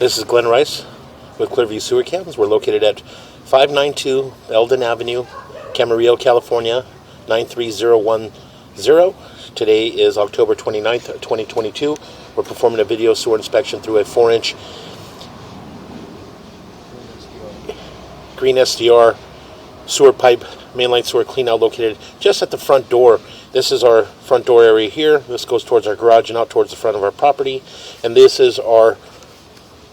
This is Glenn Rice with Clearview Sewer Cams. We're located at 592 Belden Avenue, Camarillo, California, 93010. Today is October 29th, 2022. We're performing a video sewer inspection through a 4-inch green SDR sewer pipe, mainline sewer cleanout located just at the front door. This is our front door area here. This goes towards our garage and out towards the front of our property. And this is our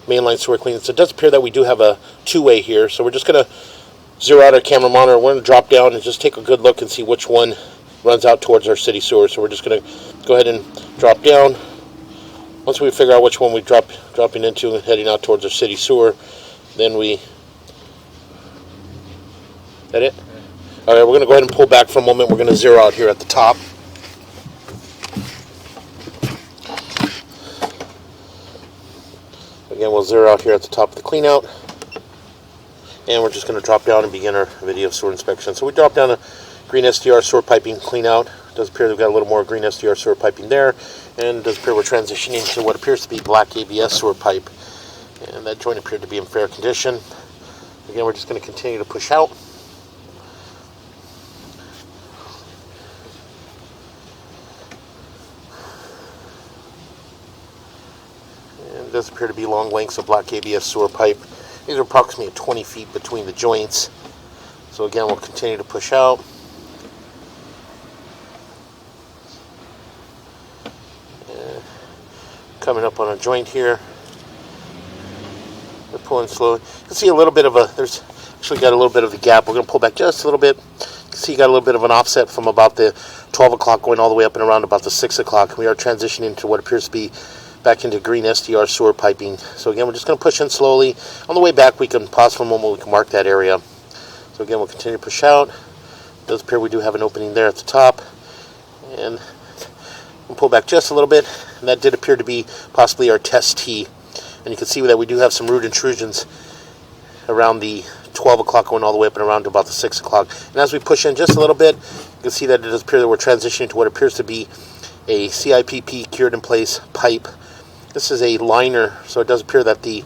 mainline sewer clean. So it does appear that we do have a two-way here. So we're just going to zero out our camera monitor. We're going to drop down and just take a good look and see which one runs out towards our city sewer. So we're just going to go ahead and drop down. Once we figure out which one we're dropping into and heading out towards our city sewer, then we... That it? All right, we're going to go ahead and pull back for a moment. We're going to zero out here at the top. Again, we'll zero out here at the top of the cleanout. And we're just going to drop down and begin our video sewer inspection. So we drop down a green SDR sewer piping cleanout. It does appear we've got a little more green SDR sewer piping there. And it does appear we're transitioning to what appears to be black ABS sewer pipe. And that joint appeared to be in fair condition. Again, we're just going to continue to push out. It does appear to be long lengths of black ABS sewer pipe. These are approximately 20 feet between the joints. So again, we'll continue to push out. Coming up on a joint here. We're pulling slowly. You can see a little bit of there's actually got a little bit of a gap. We're going to pull back just a little bit. You can see you got a little bit of an offset from about the 12 o'clock going all the way up and around about the 6 o'clock. We are transitioning to what appears to be back into green SDR sewer piping. So again, we're just going to push in slowly. On the way back, we can pause for a moment. We can mark that area. So again, we'll continue to push out. It does appear we do have an opening there at the top. And we'll pull back just a little bit. And that did appear to be possibly our test tee. And you can see that we do have some root intrusions around the 12 o'clock going all the way up and around to about the 6 o'clock. And as we push in just a little bit, you can see that it does appear that we're transitioning to what appears to be a CIPP cured in place pipe. This is a liner, so it does appear that the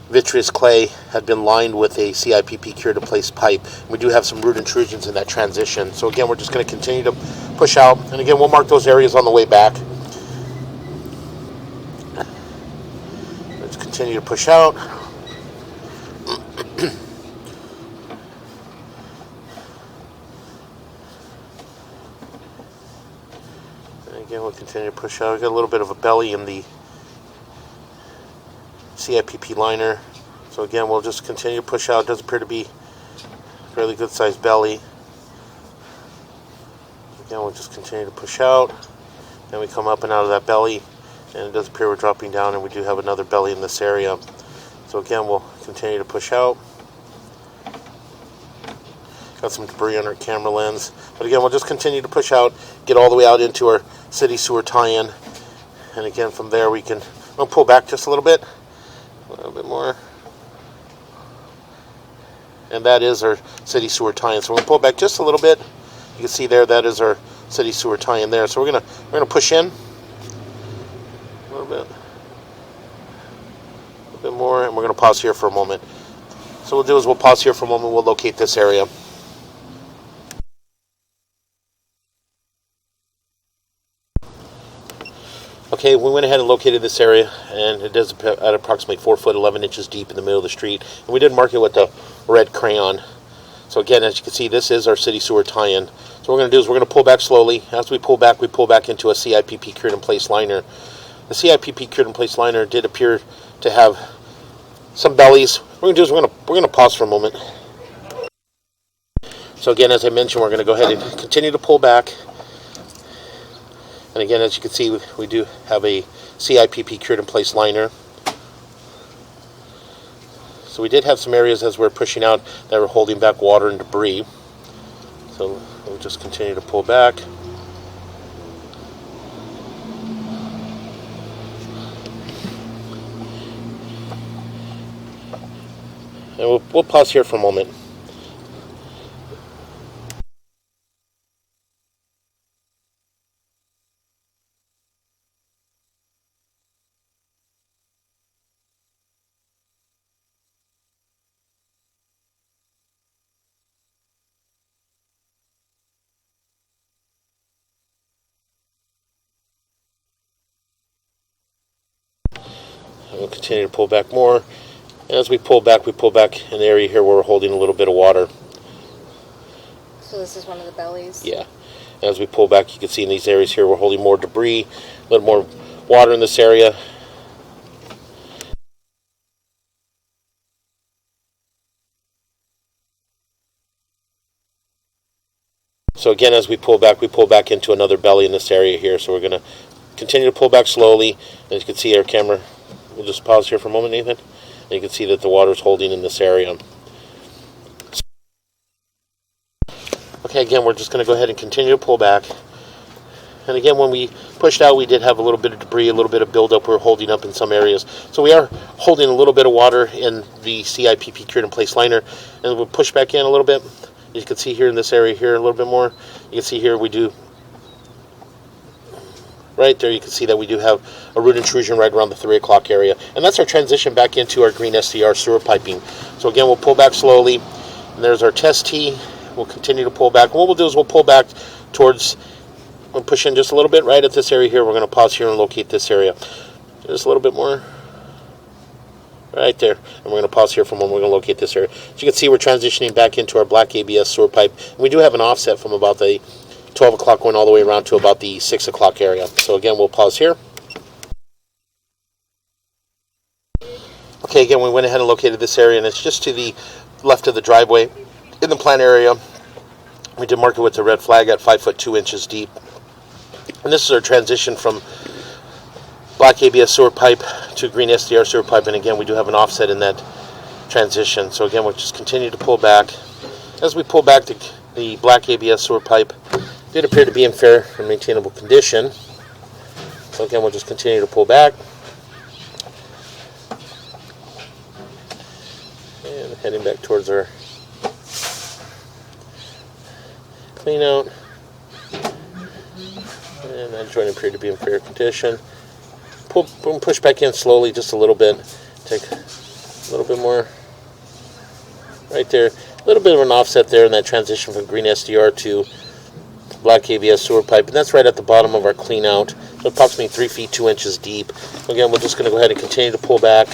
vitreous clay had been lined with a CIPP cured in place pipe. We do have some root intrusions in that transition. So again, we're just going to continue to push out. And again, we'll mark those areas on the way back. Let's continue to push out. And again, we'll continue to push out. We've got a little bit of a belly in the CIPP liner. So again, we'll just continue to push out. It does appear to be a fairly good sized belly. Again, we'll just continue to push out. Then we come up and out of that belly, and it does appear we're dropping down, and we do have another belly in this area. So again, we'll continue to push out. Got some debris on our camera lens. But again, we'll just continue to push out, get all the way out into our city sewer tie-in. And again, from there we'll pull back just a little bit. A little bit more. And that is our city sewer tie-in. So we'll pull back just a little bit. You can see there, that is our city sewer tie-in there. So we're gonna push in a little bit more, and we're gonna pause here for a moment. So what we'll do is we'll pause here for a moment. We'll locate this area. Okay, we went ahead and located this area, and it is at approximately 4 foot 11 inches deep in the middle of the street. And we did mark it with the red crayon. So again, as you can see, this is our city sewer tie-in. So what we're going to do is we're going to pull back slowly. As we pull back into a CIPP cured in place liner. The CIPP cured in place liner did appear to have some bellies. What we're going to do is we're going to pause for a moment. So again, as I mentioned, we're going to go ahead and continue to pull back. And again, as you can see, we do have a CIPP cured in place liner. So we did have some areas as we're pushing out that were holding back water and debris. So we'll just continue to pull back. And we'll pause here for a moment. We'll continue to pull back more. And as we pull back in the area here where we're holding a little bit of water. So this is one of the bellies? Yeah. And as we pull back, you can see in these areas here we're holding more debris, a little more water in this area. So again, as we pull back into another belly in this area here. So we're going to continue to pull back slowly. As you can see, our camera, we'll just pause here for a moment, Nathan. And you can see that the water is holding in this area. Okay, again, we're just going to go ahead and continue to pull back. And again, when we pushed out, we did have a little bit of debris, a little bit of buildup we're holding up in some areas. So we are holding a little bit of water in the CIPP cured in place liner. And we'll push back in a little bit. You can see here in this area here a little bit more. You can see here we do, right there you can see that we do have a root intrusion right around the 3 o'clock area. And that's our transition back into our green SDR sewer piping. So again, we'll pull back slowly. And there's our test tee. We'll continue to pull back. And what we'll do is we'll pull back towards, we'll push in just a little bit right at this area here. We're going to pause here and locate this area. Just a little bit more. Right there. And we're going to pause here for a moment. We're going to locate this area. As you can see, we're transitioning back into our black ABS sewer pipe. And we do have an offset from about the 12 o'clock going all the way around to about the 6 o'clock area. So again, we'll pause here. Okay, again, we went ahead and located this area, and it's just to the left of the driveway in the plant area. We did mark it with the red flag at 5 foot 2 inches deep. And this is our transition from black ABS sewer pipe to green SDR sewer pipe. And again, we do have an offset in that transition. So again, we'll just continue to pull back. As we pull back, the black ABS sewer pipe did appear to be in fair and maintainable condition. So again, we'll just continue to pull back. And heading back towards our clean out. And that joint appeared to be in fair condition. Push back in slowly just a little bit. Take a little bit more right there. A little bit of an offset there in that transition from green SDR to black ABS sewer pipe. And that's right at the bottom of our clean out. So approximately 3 feet 2 inches deep. Again, we're just going to go ahead and continue to pull back.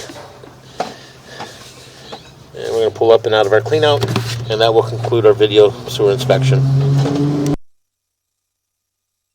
And we're going to pull up and out of our clean out. And that will conclude our video sewer inspection.